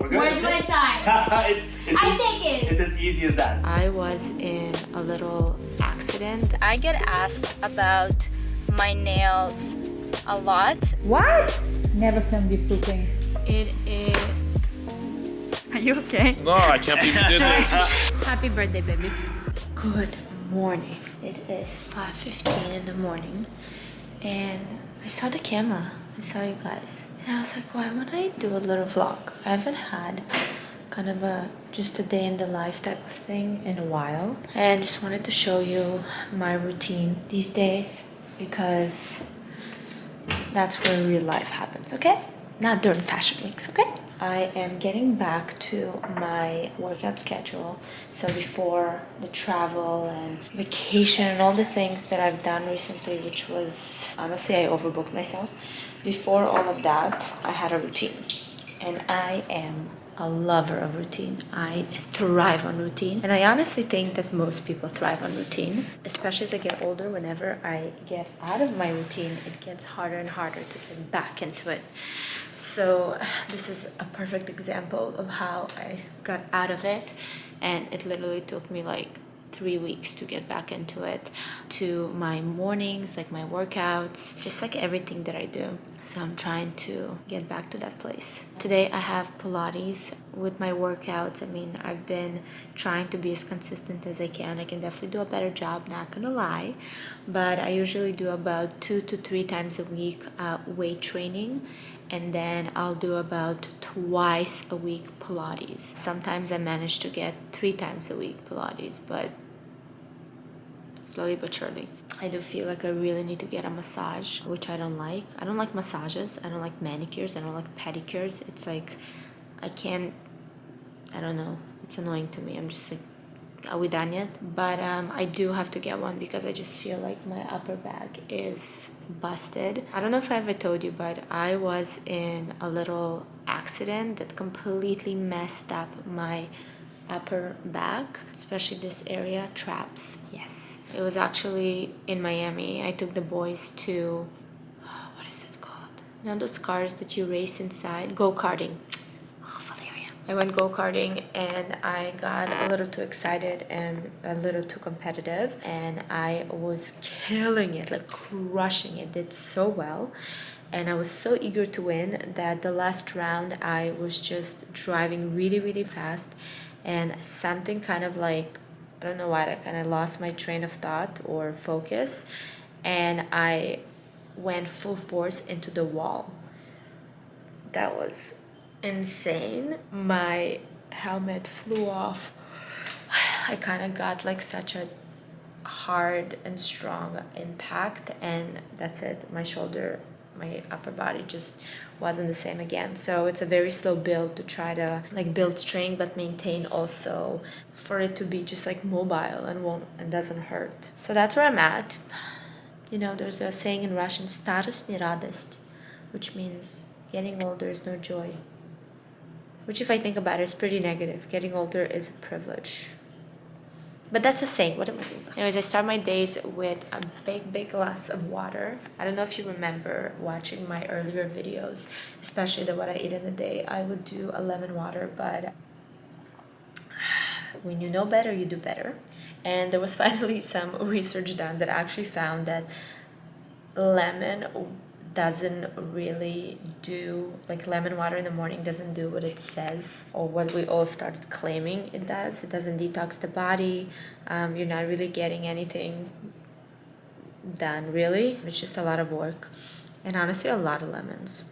We're good. Where do I sign? I take it. It's as easy as that. I was in a little accident. I get asked about my nails a lot. What? Never filmed you pooping. It is... Are you okay? No, I can't believe you did this. Happy birthday, baby. Good morning. It is 5:15 in the morning. And I saw the camera. I saw you guys. And I was like, why would I do a little vlog? I haven't had kind of just a day in the life type of thing in a while. And just wanted to show you my routine these days because that's where real life happens, okay? Not during fashion weeks, okay? I am getting back to my workout schedule. So before the travel and vacation and all the things that I've done recently, which was, honestly, I overbooked myself. Before all of that, I had a routine. And I am a lover of routine. I thrive on routine. And I honestly think that most people thrive on routine. Especially as I get older, whenever I get out of my routine, it gets harder and harder to get back into it. So this is a perfect example of how I got out of it. And it literally took me like 3 weeks to get back into it, to my mornings, like my workouts, just like everything that I do. So I'm trying to get back to that place. Today I have Pilates with my workouts. I mean, I've been trying to be as consistent as I can. I can definitely do a better job, not gonna lie, but I usually do about 2 to 3 times a week weight training. And then I'll do about twice a week Pilates. Sometimes I manage to get 3 times a week Pilates, but slowly but surely. I do feel like I really need to get a massage, which I don't like. I don't like massages. I don't like manicures. I don't like pedicures. It's like, I don't know. It's annoying to me. I'm just like, are we done yet? But I do have to get one because I just feel like my upper back is busted. I don't know if I ever told you, but I was in a little accident that completely messed up my upper back, especially this area, traps. Yes, it was actually in Miami. I took the boys to, what is it called? You know those cars that you race inside? Go-karting. Valeria. I went go-karting and I got a little too excited and a little too competitive, and I was killing it, like crushing it. Did so well. And I was so eager to win that the last round I was just driving really, really fast, and something kind of like, I don't know why, I kind of lost my train of thought or focus, and I went full force into the wall. That was insane. My helmet flew off. I kind of got like such a hard and strong impact, and that's it. My shoulder, my upper body just wasn't the same again. So it's a very slow build to try to like build strength but maintain also for it to be just like mobile and doesn't hurt. So that's where I'm at. You know, there's a saying in Russian, "Starost не радость," which means getting older is no joy. Which, if I think about it, is pretty negative. Getting older is a privilege. But that's a saying. What am I doing? Anyways, I start my days with a big glass of water. I don't know if you remember watching my earlier videos, especially the what I eat in a day. I would do a lemon water, but when you know better, you do better. And there was finally some research done that actually found that lemon doesn't really do, like lemon water in the morning doesn't do what it says or what we all started claiming it does. It doesn't detox the body. You're not really getting anything done, really. It's just a lot of work and honestly a lot of lemons.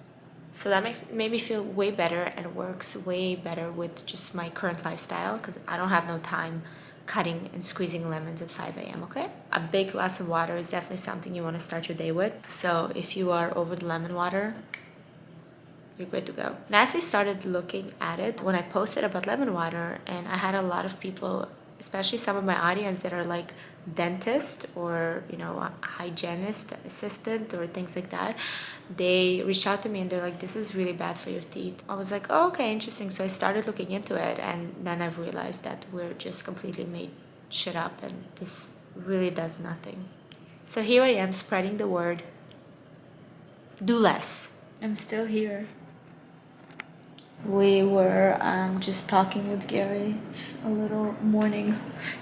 So that made me feel way better and works way better with just my current lifestyle because I don't have no time cutting and squeezing lemons at 5 a.m. okay? A big glass of water is definitely something you want to start your day with. So if you are over the lemon water, you're good to go. And I actually started looking at it when I posted about lemon water, and I had a lot of people, especially some of my audience that are like dentist or, you know, a hygienist assistant or things like that. They reached out to me and they're like, this is really bad for your teeth. I was like, oh, okay, interesting. So I started looking into it, and then I've realized that we're just completely made shit up and this really does nothing. So here I am spreading the word. Do less. I'm still here. We were just talking with Gary, just a little morning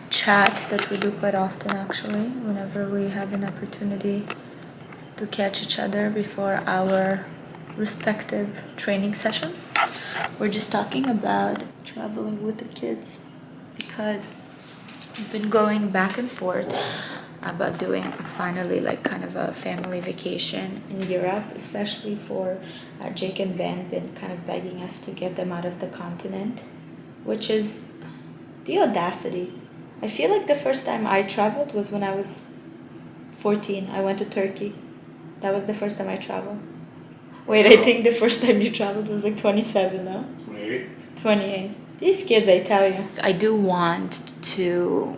chat that we do quite often actually, whenever we have an opportunity to catch each other before our respective training session. We're just talking about traveling with the kids because we've been going back and forth about doing finally like kind of a family vacation in Europe, especially for Jake and Ben been kind of begging us to get them out of the continent, which is the audacity. I feel like the first time I traveled was when I was 14. I went to Turkey. That was the first time I traveled. Wait, I think the first time you traveled was like 27, no? 28. 28. These kids, I tell you. I do want to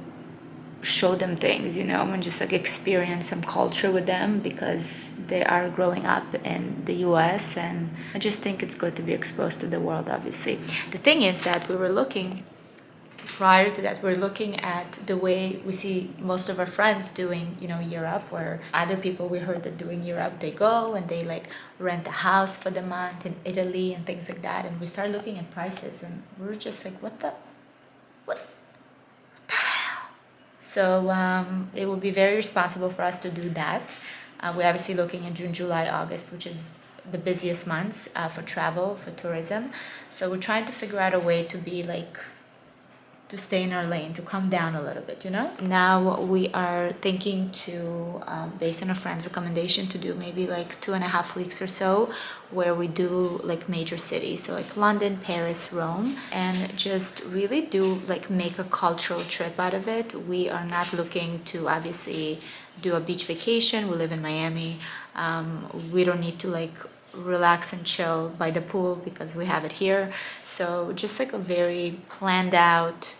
show them things, you know, and just like experience some culture with them because they are growing up in the US, and I just think it's good to be exposed to the world, obviously. The thing is that we were looking, prior to that, we're looking at the way we see most of our friends doing, you know, Europe, where other people we heard that doing Europe, they go and they like rent a house for the month in Italy and things like that. And we started looking at prices and we were just like, what the hell? So it would be very responsible for us to do that. We're obviously looking at June, July, August, which is the busiest months for travel, for tourism. So we're trying to figure out a way to be like, to stay in our lane, to calm down a little bit, you know? Now we are thinking to, based on a friend's recommendation, to do maybe like 2.5 weeks or so, where we do like major cities, so like London, Paris, Rome, and just really do like make a cultural trip out of it. We are not looking to obviously do a beach vacation. We live in Miami. We don't need to like relax and chill by the pool because we have it here. So just like a very planned out,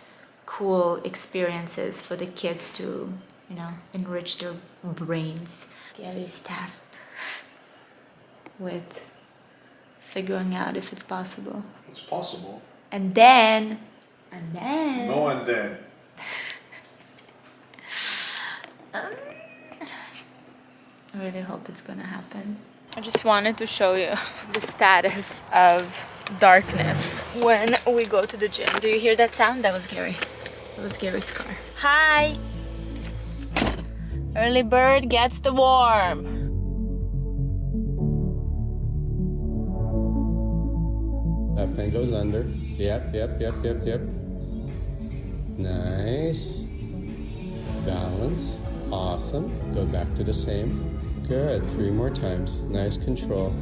cool experiences for the kids to, you know, enrich their brains. Gary's tasked with figuring out if it's possible. It's possible. And then. No, and then. I really hope it's gonna happen. I just wanted to show you the status of darkness when we go to the gym. Do you hear that sound? That was Gary. That was Gary's car. Hi! Early bird gets the worm. That pen goes under. Yep. Nice. Balance. Awesome. Go back to the same. Good. 3 more times. Nice control.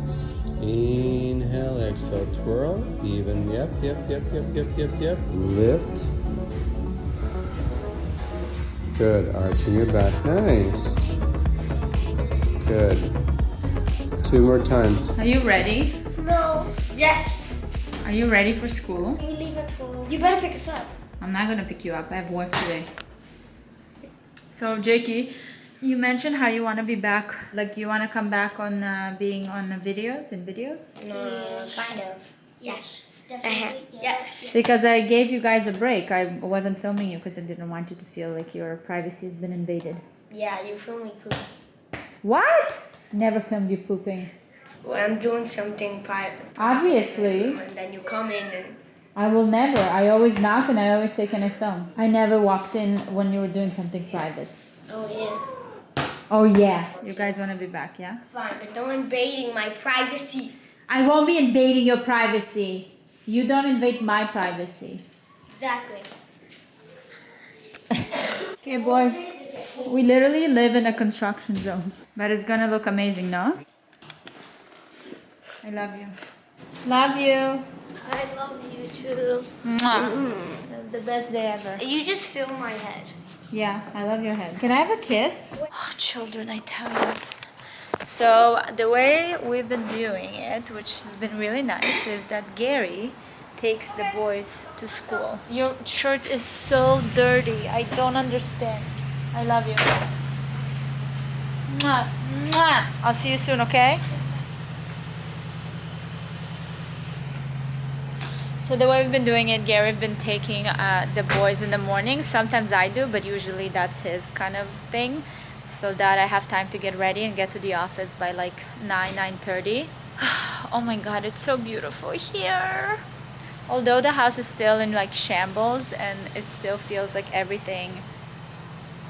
Inhale, exhale, twirl. Even. Yep. Lift. Good. Arching your back. Nice. Good. 2 more times. Are you ready? No. Yes. Are you ready for school? We leave at 12. You better pick us up. I'm not gonna pick you up. I have work today. So, Jakey, you mentioned how you want to be back. Like, you want to come back on being on the videos. No, kind of. Yes. Definitely. Yes. Because I gave you guys a break. I wasn't filming you because I didn't want you to feel like your privacy has been invaded. Yeah, you film me poop. What? Never filmed you pooping. Well, I'm doing something private. Obviously. And then you come in and... I will never. I always knock and I always say, can I film? I never walked in when you were doing something private. Oh, yeah. Oh, yeah. You guys want to be back, yeah? Fine, but don't invading my privacy. I won't be invading your privacy. You don't invade my privacy. Exactly. Okay, boys. We literally live in a construction zone. But it's gonna look amazing, no? I love you. Love you. I love you too. Mwah. The best day ever. You just fill my head. Yeah, I love your head. Can I have a kiss? Oh, children, I tell you. So the way we've been doing it, which has been really nice, is that Gary takes the boys to school. Your shirt is so dirty. I don't understand. I love you. Mwah, mwah. I'll see you soon, okay? So the way we've been doing it, Gary's been taking the boys in the morning. Sometimes I do, but usually that's his kind of thing. So that I have time to get ready and get to the office by like 9:30. Oh my god, it's so beautiful here. Although the house is still in like shambles and it still feels like everything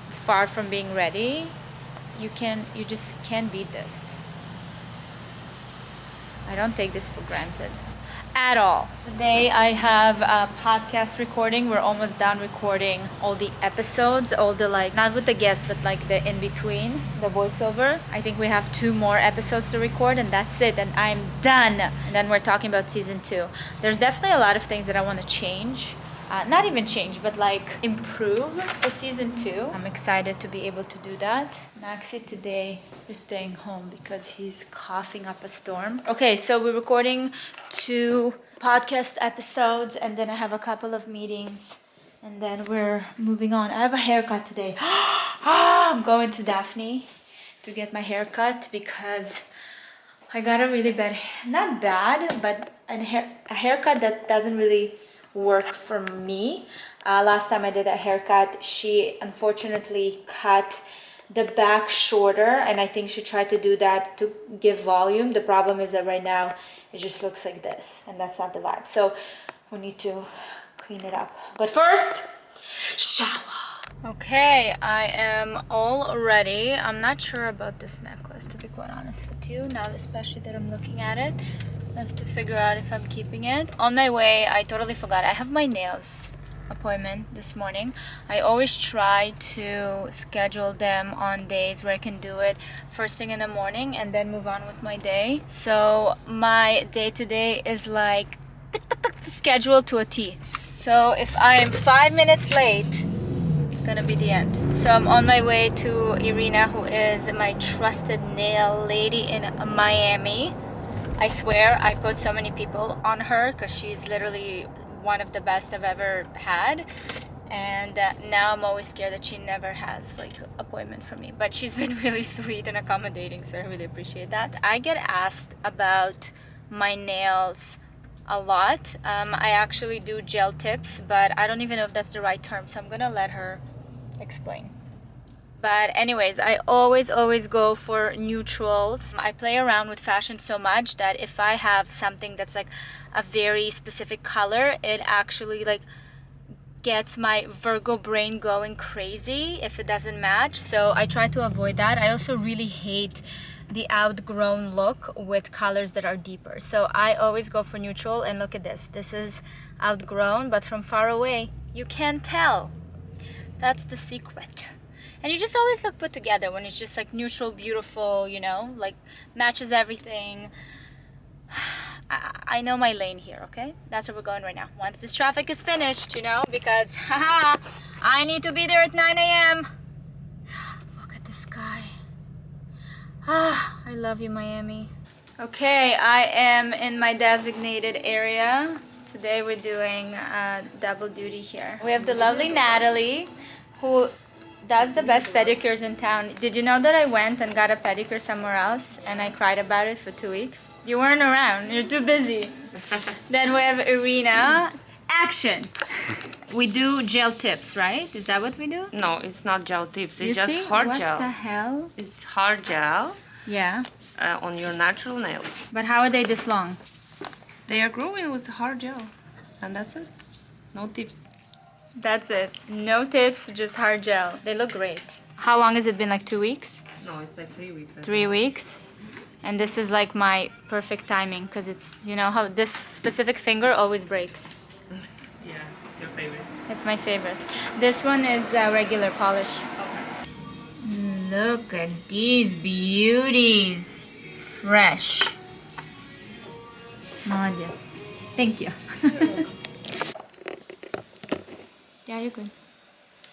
far from being ready, you just can't beat this. I don't take this for granted at all. Today I have a podcast recording. We're almost done recording all the episodes, all the like, not with the guests, but like the in between, the voiceover. I think we have 2 more episodes to record and that's it, and I'm done. And then we're talking about season 2. There's definitely a lot of things that I want to change. Not even change, but like improve for season 2. I'm excited to be able to do that. Maxi today is staying home because he's coughing up a storm. Okay, so we're recording 2 podcast episodes and then I have a couple of meetings and then we're moving on. I have a haircut today. I'm going to Daphne to get my haircut because I got a really bad, not bad, but a haircut that doesn't really work for me. Last time I did a haircut, she unfortunately cut the back shorter and I think she tried to do that to give volume. The problem is that right now it just looks like this and that's not the vibe. So we need to clean it up. But first, shower. Okay, I am all ready. I'm not sure about this necklace, to be quite honest with you, now especially that I'm looking at it. I have to figure out if I'm keeping it. On my way, I totally forgot. I have my nails appointment this morning. I always try to schedule them on days where I can do it first thing in the morning and then move on with my day. So my day today is like scheduled to a T. So if I am 5 minutes late, it's gonna be the end. So I'm on my way to Irina, who is my trusted nail lady in Miami. I swear I put so many people on her because she's literally one of the best I've ever had, and now I'm always scared that she never has like appointment for me, but she's been really sweet and accommodating, so I really appreciate that. I get asked about my nails a lot. I actually do gel tips, but I don't even know if that's the right term, so I'm gonna let her explain. But anyways, I always go for neutrals. I play around with fashion so much that if I have something that's like a very specific color, it actually like gets my Virgo brain going crazy if it doesn't match. So I try to avoid that. I also really hate the outgrown look with colors that are deeper. So I always go for neutral, and look at this. This is outgrown, but from far away, you can't tell. That's the secret. And you just always look put together when it's just like neutral, beautiful, you know, like matches everything. I know my lane here, okay? That's where we're going right now. Once this traffic is finished, you know, because haha, I need to be there at 9 a.m. Look at the sky. I love you, Miami. Okay, I am in my designated area. Today we're doing double duty here. We have the lovely Natalie, who does the best pedicures in town. Did you know that I went and got a pedicure somewhere else and I cried about it for 2 weeks? You weren't around, you're too busy. Then we have Irina. Action! We do gel tips, right? Is that what we do? No, it's not gel tips. It's You just see? hard What gel. the hell? It's hard gel Yeah. on your natural nails. But how are they this long? They are growing with hard gel, and that's it. No tips. That's it. No tips, just hard gel. They look great. How long has it been? Like 2 weeks? No, it's like 3 weeks. 3 weeks? And this is like my perfect timing because it's, you know how this specific finger always breaks. Yeah, it's your favorite. It's my favorite. This one is regular polish. Look at these beauties. Fresh. Молодец. Thank you. Yeah, you're good.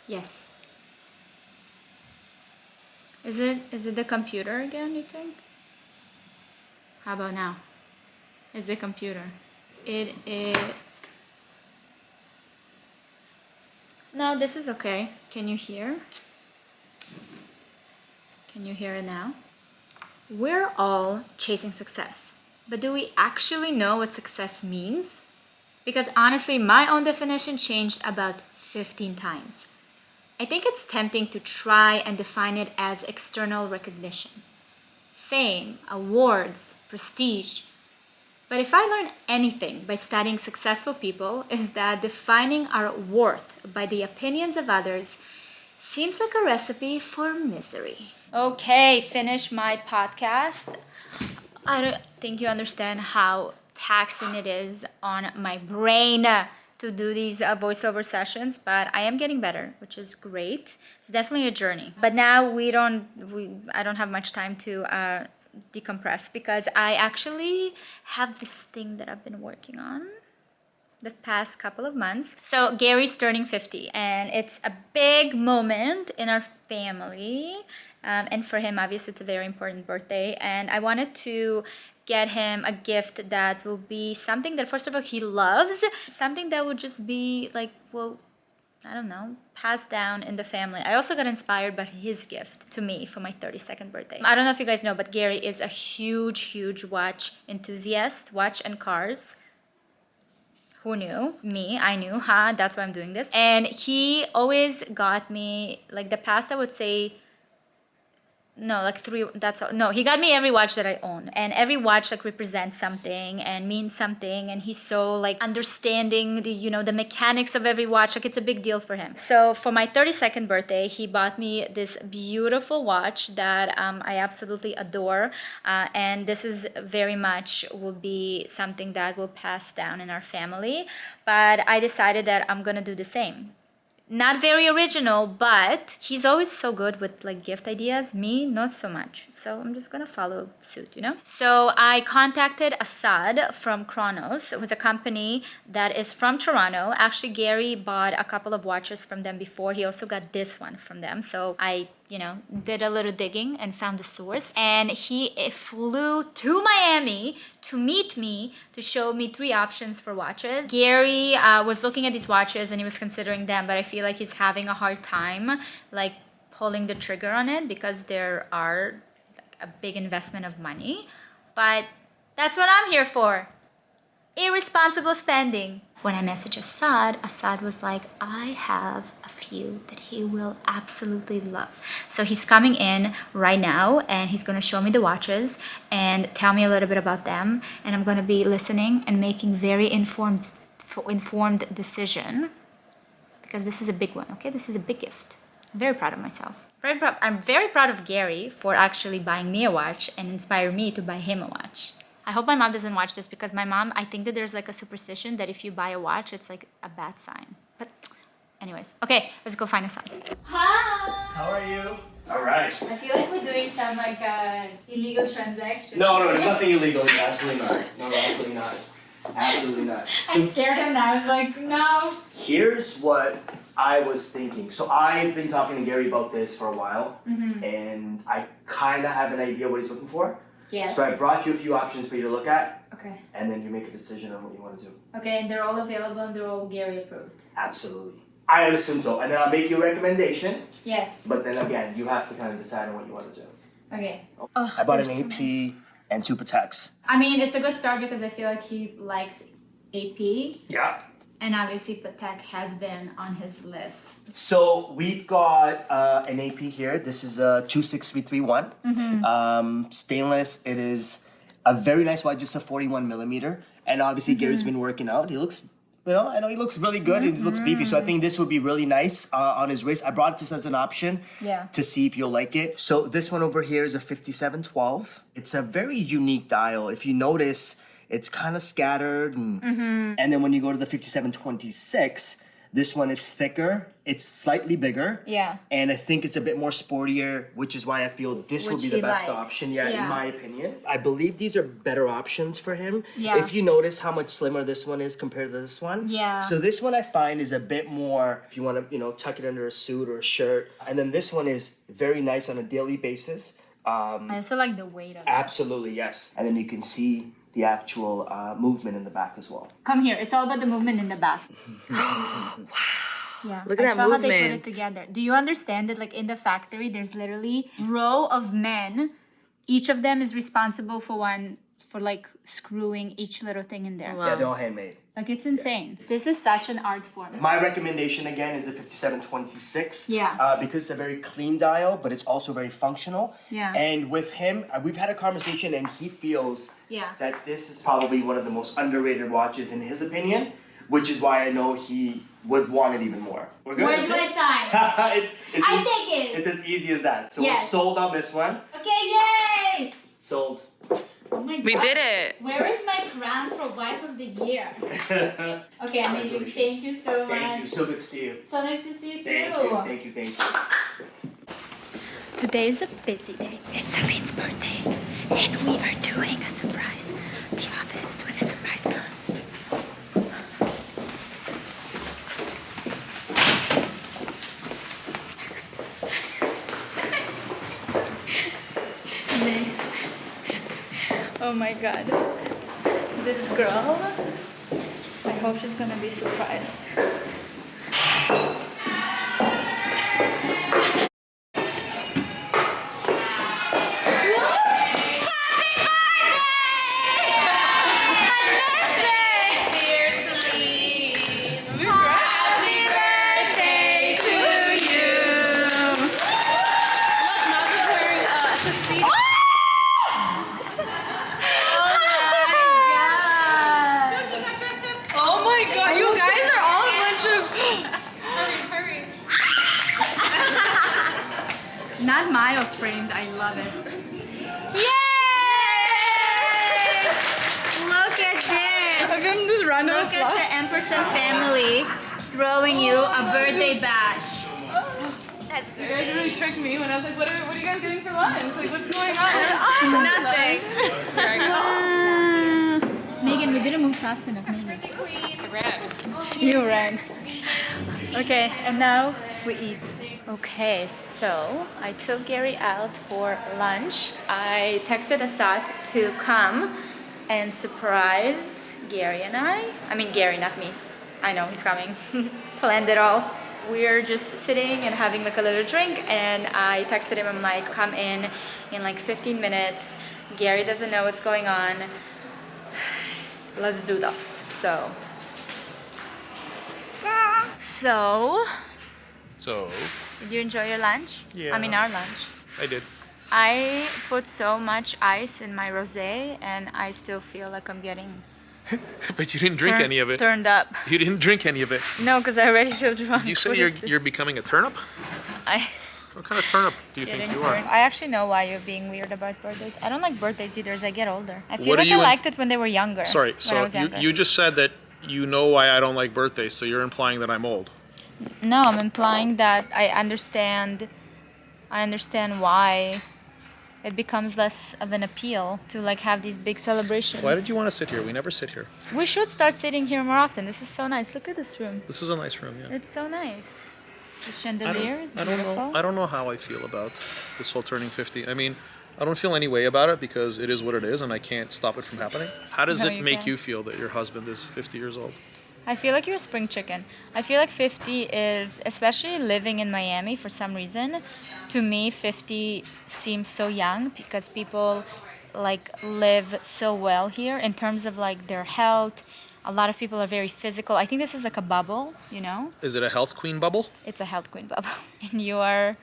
Yes. Is it the computer again, you think? How about now? It's the computer. It is... No, this is okay. Can you hear? Can you hear it now? We're all chasing success. But do we actually know what success means? Because honestly, my own definition changed about 15 times. I think it's tempting to try and define it as external recognition. Fame, awards, prestige. But if I learn anything by studying successful people, is that defining our worth by the opinions of others seems like a recipe for misery. Okay, finish my podcast. I don't think you understand how taxing it is on my brain to do these voiceover sessions, but I am getting better, which is great. It's definitely a journey. But now I don't have much time to decompress because I actually have this thing that I've been working on the past couple of months. So Gary's turning 50 and it's a big moment in our family. And for him, obviously, it's a very important birthday. And I wanted to get him a gift that will be something that, first of all, he loves. Something that would just be like, well, I don't know, passed down in the family. I also got inspired by his gift to me for my 32nd birthday. I don't know if you guys know, but Gary is a huge watch enthusiast, watch and cars. Who knew? Me, I knew, that's why I'm doing this. And he always got me, like the past, I would say, no, like 3, that's all. No, he got me every watch that I own. And every watch like represents something and means something. And he's so like understanding the mechanics of every watch. Like it's a big deal for him. So for my 32nd birthday, he bought me this beautiful watch that I absolutely adore. And this is very much will be something that will pass down in our family. But I decided that I'm gonna do the same. Not very original, but he's always so good with like gift ideas. Me, not so much. So I'm just gonna follow suit, So I contacted Assad from Chronos. It was a company that is from Toronto. Actually, Gary bought a couple of watches from them before. He also got this one from them. So I did a little digging and found the source. And he flew to Miami to meet me to show me 3 options for watches. Gary was looking at these watches and he was considering them, but I feel like he's having a hard time like pulling the trigger on it because there are like, a big investment of money. But that's what I'm here for. Irresponsible spending. When I messaged Assad was like, I have a few that he will absolutely love. So he's coming in right now and he's gonna show me the watches and tell me a little bit about them. And I'm gonna be listening and making very informed decision because this is a big one, okay? This is a big gift. I'm very proud of myself. I'm very proud of Gary for actually buying me a watch and inspire me to buy him a watch. I hope my mom doesn't watch this because my mom, I think that there's like a superstition that if you buy a watch, it's like a bad sign. But anyways, okay, let's go find Assad. Hi! How are you? All right. I feel like we're doing some like illegal transaction. No, there's nothing illegal. Absolutely not. No, absolutely not. Absolutely not. I scared him now. I was like, no. Here's what I was thinking. So I've been talking to Gary about this for a while, and I kind of have an idea what he's looking for. Yes. So I brought you a few options for you to look at. Okay. And then you make a decision on what you want to do. Okay, and they're all available and they're all Gary approved. Absolutely. I would assume so. And then I'll make you a recommendation. Yes. But then again, you have to kind of decide on what you want to do. Okay. I bought an AP and 2 Pateks. I mean, it's a good start because I feel like he likes AP. Yeah. And obviously Patek has been on his list. So we've got an AP here. This is a 26331. Stainless. It is a very nice watch, just a 41 millimeter. And obviously Gary's been working out. He looks, I know he looks really good and he looks beefy. So I think this would be really nice on his wrist. I brought this as an option to see if you'll like it. So this one over here is a 5712. It's a very unique dial. If you notice, it's kind of scattered. And then when you go to the 5726, this one is thicker. It's slightly bigger. Yeah. And I think it's a bit more sportier, which is why I feel this will be the best option. Yeah, in my opinion. I believe these are better options for him. Yeah. If you notice how much slimmer this one is compared to this one. Yeah. So this one I find is a bit more, if you want to, tuck it under a suit or a shirt. And then this one is very nice on a daily basis. I also like the weight of it. Absolutely, yes. And then you can see the actual movement in the back as well. Come here. It's all about the movement in the back. Wow. Yeah. Look at that saw movement. How they put it together. Do you understand that like in the factory there's literally row of men. Each of them is responsible for one for like screwing each little thing in there. Yeah, they're all handmade. Like it's insane. This is such an art form. My recommendation again is the 5726. Yeah. Because it's a very clean dial, but it's also very functional. Yeah. And with him, we've had a conversation, and he feels Yeah. that this is probably one of the most underrated watches in his opinion, which is why I know he would want it even more. We're good. Where's my sign? It's I take it. It's as easy as that. So Yes. we're sold on this one. Okay, yay! Sold. Oh my We God. did it. Where is my crown for wife of the year? Okay, amazing. Thank you so much. Thank you. So good to see you. So nice to see you Thank too. you. Thank you. Thank you. Today is a busy day. It's Celine's birthday, and we are doing a surprise. The office is doing a surprise for her. Oh my God. This girl, I hope she's gonna be surprised. Oh my god, you guys are all a bunch of. Not Miles framed, I love it. Yay! Look at this! I'm just random. Look at the Ampersand family throwing you a birthday bash. You guys really tricked me when I was like, what are you guys getting for lunch? Like, what's going on? Nothing. Megan, we didn't move fast enough, Megan. You ran. Okay, and now we eat. Okay, so I took Gary out for lunch. I texted Asad to come and surprise Gary and I. I mean Gary, not me. I know he's coming. Planned it all. We're just sitting and having like a little drink, and I texted him, I'm like, come in like 15 minutes. Gary doesn't know what's going on. Let's do this. So, did you enjoy your lunch? Yeah. I mean our lunch. I did. I put so much ice in my rosé, and I still feel like I'm getting But you didn't drink any of it. turned up. You didn't drink any of it. No, because I already feel drunk. You say What is this? you're becoming a turnip? I What kind of turnip do you think getting you are? burned. I actually know why you're being weird about birthdays. I don't like birthdays either as I get older. I feel What are like you I in- liked it when they were younger. Sorry, when I so was younger. you just said that you know why I don't like birthdays, so you're implying that I'm old. No, I'm implying that I understand why it becomes less of an appeal to like have these big celebrations. Why did you want to sit here? We never sit here. We should start sitting here more often. This is so nice. Look at this room. This is a nice room, yeah. It's so nice. The I chandelier is don't beautiful. know. I don't know how I feel about this whole turning 50. I mean, I don't feel any way about it because it is what it is, and I can't stop it from happening. How does No, it you make can't. you feel that your husband is 50 years old? I feel like you're a spring chicken. I feel like 50 is, especially living in Miami for some reason, to me 50 seems so young because people like live so well here in terms of like their health. A lot of people are very physical. I think this is like a bubble, you know? Is it a health queen bubble? It's a health queen bubble. And you are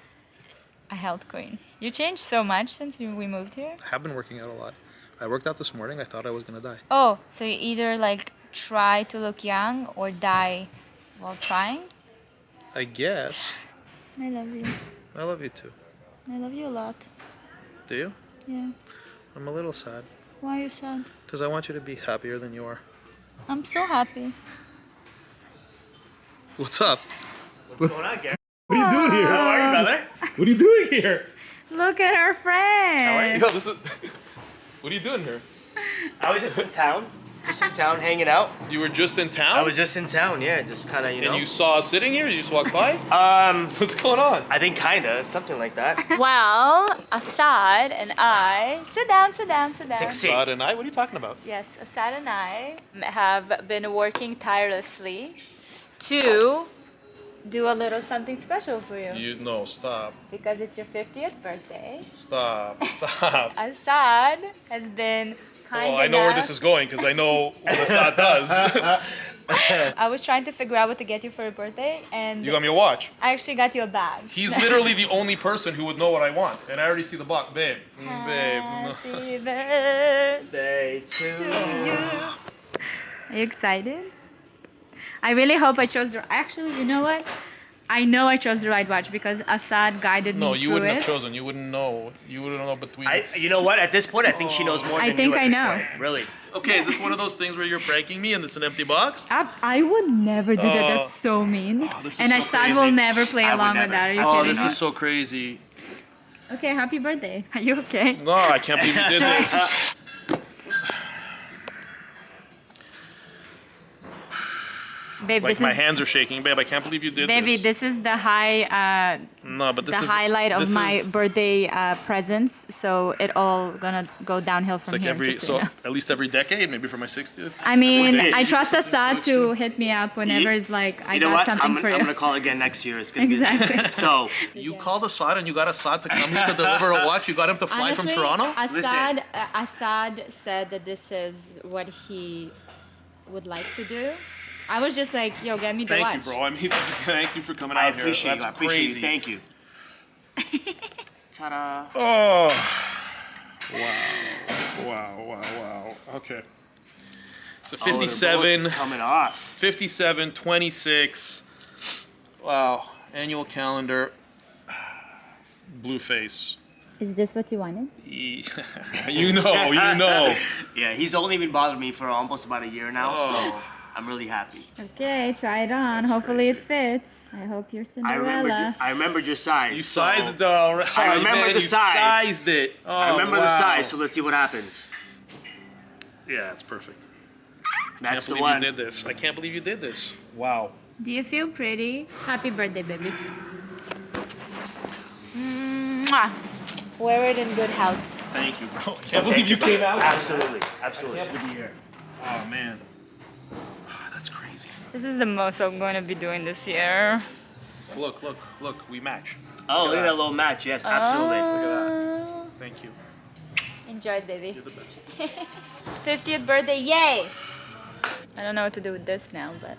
a health queen. You changed so much since we moved here. I have been working out a lot. I worked out this morning. I thought I was gonna die. Oh, so you either like try to look young or die while trying? I guess. I love you. I love you too. I love you a lot. Do you? Yeah. I'm a little sad Why are you sad? because I want you to be happier than you are. I'm so happy. What's up? What's going on, Gary? What are you doing here? How are you, brother? What are you doing here? Look at our friend. Yo, this is. What are you doing here? I was just in town. Just in town hanging out. You were just in town? I was just in town, yeah, just kind of, you know. And you saw us sitting here? You just walked by? What's going on? I think kinda, something like that. Well, Assad and I, sit down. Take a seat. Assad and I? What are you talking about? Yes, Assad and I have been working tirelessly to do a little something special for you. No, stop. Because it's your 50th birthday. Stop. Stop. Assad has been Well, I know where this is going because I know what Assad does. I was trying to figure out what to get you for your birthday, and You got me a watch. I actually got you a bag. He's literally the only person who would know what I want, and I already see the box, babe. Babe. Happy birthday Day to you. Are you excited? I really hope I chose the. Actually, you know what? I know I chose the right watch because Assad guided No, me you through wouldn't it. have chosen. You wouldn't know. You wouldn't know between. You know what? At this point, I think she knows more I than think you at I this know. point. Really. Okay, is this one of those things where you're pranking me and it's an empty box? I would never do that. That's so mean. this is And so Assad crazy. will never play I would along with never. that. Are you Oh, kidding this me? is so crazy. Okay, happy birthday. Are you okay? No, I can't believe you did this. Babe, Like this my is hands are shaking, babe. I can't believe you did baby, this. this is the high No, but this the is highlight of this my is- birthday presents, so it all gonna go downhill It's from like here. every just so you know. at least every decade, maybe for my 60th. I mean, day I you trust do something Assad so to hit me up whenever You- it's like I You know got what? something for I'm you. gonna call again next year. It's gonna Exactly. be so. You called Assad and you got Assad to come here to deliver a watch. You got him to fly Honestly, from Toronto. Assad said that this is what he would like to do. I was just like, yo, get me the Thank watch. you, bro. I mean, thank you for coming I out appreciate here. you. I That's appreciate crazy. you. Thank you. Ta-da. Oh, wow. Okay. It's a Oh, the bullet's 57, coming off. 57, 26. Wow. Annual calendar. Blue face. Is this what you wanted? You know. Yeah, he's only been bothering me for almost about a year now, Oh. so I'm really happy. Okay, try it on. That's Hopefully crazy. it fits. I hope you're I remember. Cinderella. I remembered your size. You so- sized it already. I remember the you size. sized it. Oh, I remember the wow. size, so let's see what happens. Yeah, it's perfect. That's Can't the believe one. you did this. I can't believe you did this. Wow. Do you feel pretty? Happy birthday, baby. Mwah. Wear it in good health. Thank you, bro. I can't believe you came out. Absolutely, absolutely. Good to be here. Oh man. Oh, that's crazy. This is the most I'm going to be doing this year. Look. We match. Oh, look at that little match. Yes, absolutely. Look at that. Thank you. Enjoy it, baby. You're the best. 50th birthday, yay! I don't know what to do with this now, but